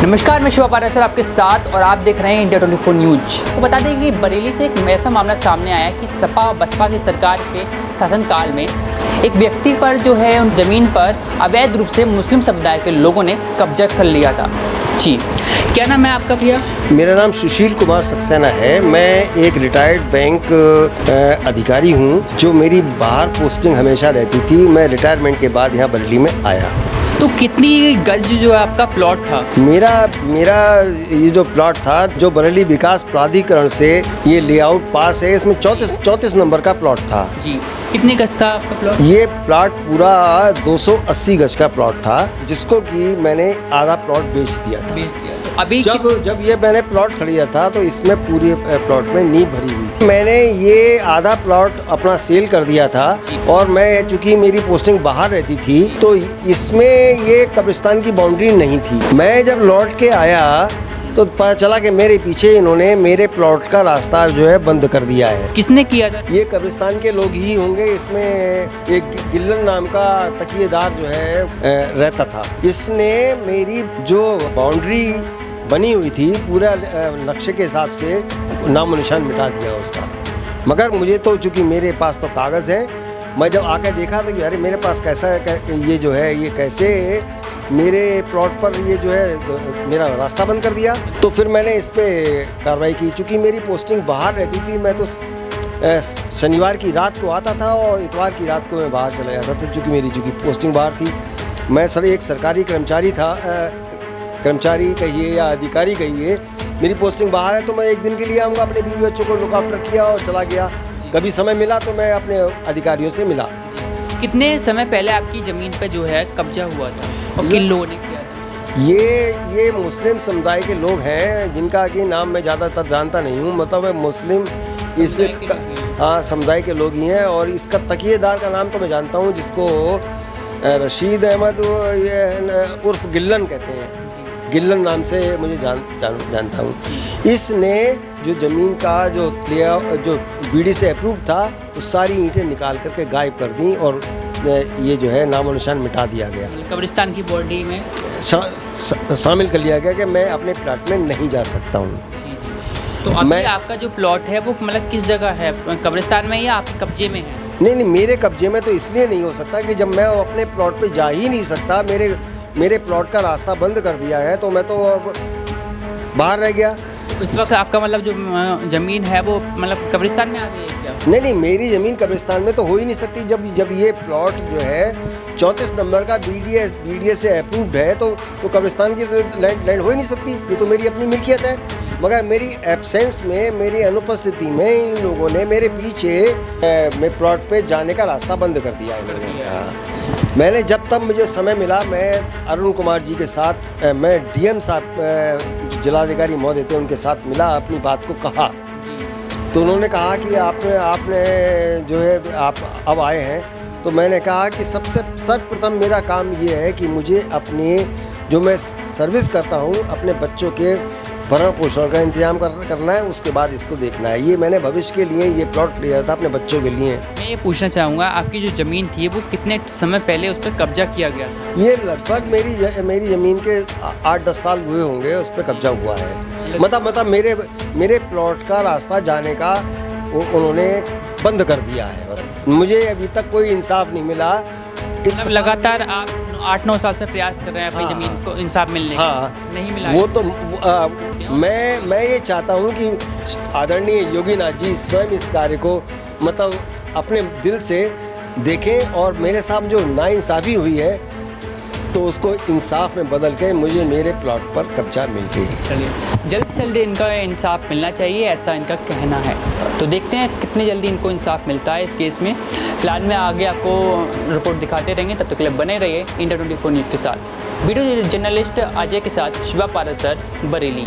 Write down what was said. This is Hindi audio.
नमस्कार, मैं शिवा पारा सर आपके साथ और आप देख रहे हैं इंडिया 24 न्यूज। तो बता दें कि बरेली से एक ऐसा मामला सामने आया कि सपा बसपा की सरकार के शासनकाल में एक व्यक्ति पर जो है उन जमीन पर अवैध रूप से मुस्लिम समुदाय के लोगों ने कब्जा कर लिया था। जी, क्या नाम है आपका भैया? मेरा नाम सुशील कुमार सक्सेना है। मैं एक रिटायर्ड बैंक अधिकारी हूँ जो मेरी बाहर पोस्टिंग हमेशा रहती थी। मैं रिटायरमेंट के बाद यहाँ बरेली में आया। तो कितनी गज जो है आपका प्लॉट था? मेरा ये जो प्लॉट था, जो बरेली विकास प्राधिकरण से ये लेआउट पास है, इसमें 34 नंबर का प्लॉट था। जी, कितने गज था आपका प्लॉट? ये प्लॉट पूरा 280 गज का प्लॉट था, जिसको कि मैंने आधा प्लॉट बेच दिया था। अभी जब ये मैंने प्लॉट खरीदा था तो इसमें पूरे प्लॉट में नींव भरी हुई थी। मैंने ये आधा प्लॉट अपना सेल कर दिया था और मैं, चूंकि मेरी पोस्टिंग बाहर रहती थी, तो इसमें ये कब्रिस्तान की बाउंड्री नहीं थी। मैं जब लौट के आया तो पता चला कि मेरे पीछे इन्होंने मेरे प्लॉट का रास्ता जो है बंद कर दिया है। किसने किया था? ये कब्रिस्तान के लोग ही होंगे। इसमें एक गिल्लन नाम का तकिएदार जो है रहता था। इसने मेरी जो बाउंड्री बनी हुई थी पूरा नक्शे के हिसाब से नामो निशान मिटा दिया उसका। मगर मुझे तो, चूँकि मेरे पास तो कागज़ है, मैं जब आके देखा तो अरे मेरे पास कैसा है, ये जो है ये कैसे मेरे प्लॉट पर ये जो है मेरा रास्ता बंद कर दिया। तो फिर मैंने इस पर कार्रवाई की। चूँकि मेरी पोस्टिंग बाहर रहती थी, मैं तो शनिवार की रात को आता था और इतवार की रात को मैं बाहर चला जाता था। चूँकि पोस्टिंग बाहर थी, मैं एक सरकारी कर्मचारी था, कर्मचारी कहिए या अधिकारी कहिए। मेरी पोस्टिंग बाहर है तो मैं एक दिन के लिए आऊँगा, अपने बीवी बच्चों को लुक आफ्टर किया और चला गया। कभी समय मिला तो मैं अपने अधिकारियों से मिला। कितने समय पहले आपकी ज़मीन पे जो है कब्जा हुआ था और किन लोगों ने किया था? ये मुस्लिम समुदाय के लोग हैं, जिनका कि नाम मैं ज़्यादातर जानता नहीं हूँ। मतलब मुस्लिम इस समुदाय के लोग ही हैं। और इसका तकिएदार का नाम तो मैं जानता हूँ, जिसको रशीद अहमद उर्फ गिल्लन कहते हैं। गिल्लन नाम से मुझे जानता हूँ। इसने जो ज़मीन का जो बीडी से अप्रूव था, वो सारी ईंटें निकाल करके गायब कर दी और ये जो है नामो निशान मिटा दिया गया। कब्रिस्तान की बॉडी में शामिल कर लिया गया कि मैं अपने प्लॉट में नहीं जा सकता हूँ। तो अभी आपका जो प्लॉट है वो मतलब किस जगह है? कब्रिस्तान में या आपके कब्जे में है? नहीं, मेरे कब्जे में तो इसलिए नहीं हो सकता कि जब मैं अपने प्लॉट पे जा ही नहीं सकता, मेरे प्लॉट का रास्ता बंद कर दिया है, तो मैं तो अब बाहर रह गया। इस वक्त आपका मतलब जो ज़मीन है वो मतलब कब्रिस्तान में आ गई है क्या? नहीं, मेरी ज़मीन कब्रिस्तान में तो हो ही नहीं सकती। जब ये प्लॉट जो है 34 नंबर का बीडीए से अप्रूव्ड है, तो कब्रिस्तान की लैंड हो ही नहीं सकती। ये तो मेरी अपनी मिल्कियत है। मगर मेरी एब्सेंस में, मेरी अनुपस्थिति में इन लोगों ने मेरे पीछे मैं प्लॉट पे जाने का रास्ता बंद कर दिया इन्होंने। हाँ, मैंने जब तब मुझे समय मिला, मैं अरुण कुमार जी के साथ, मैं डीएम साहब जिलाधिकारी महोदय थे, उनके साथ मिला, अपनी बात को कहा। तो उन्होंने कहा कि आपने जो है आप अब आए हैं, तो मैंने कहा कि सर्वप्रथम मेरा काम ये है कि मुझे अपने जो मैं सर्विस करता हूँ, अपने बच्चों के भरण पोषण का इंतजाम करना है, उसके बाद इसको देखना है। ये मैंने भविष्य के लिए ये प्लॉट लिया था अपने बच्चों के लिए। मैं ये पूछना चाहूँगा, आपकी जो ज़मीन थी वो कितने समय पहले उस पर कब्जा किया गया था? ये लगभग मेरी ज़मीन के 8-10 साल हुए होंगे उस पर कब्जा हुआ है। मतलब मेरे प्लॉट का रास्ता जाने का उन्होंने बंद कर दिया है। बस मुझे अभी तक कोई इंसाफ नहीं मिला। मतलब लगातार आप 8-9 साल से प्रयास कर रहे हैं अपनी ज़मीन को इंसाफ मिलने का, नहीं मिला? वो तो मैं ये चाहता हूँ कि आदरणीय योगीनाथ जी स्वयं इस कार्य को मतलब अपने दिल से देखें और मेरे साथ जो नाइंसाफ़ी हुई है तो उसको इंसाफ में बदल के मुझे मेरे प्लॉट पर कब्जा मिल गई। चलिए, जल्द से जल्द इनका इंसाफ मिलना चाहिए, ऐसा इनका कहना है। तो देखते हैं कितने जल्दी इनको इंसाफ मिलता है इस केस में। फिलहाल मैं आगे आपको रिपोर्ट दिखाते रहेंगे, तब तक के लिए बने रहिए इंडिया 24 न्यूज़ के साथ। वीडियो जर्नलिस्ट अजय के साथ शिवा पारा सर, बरेली।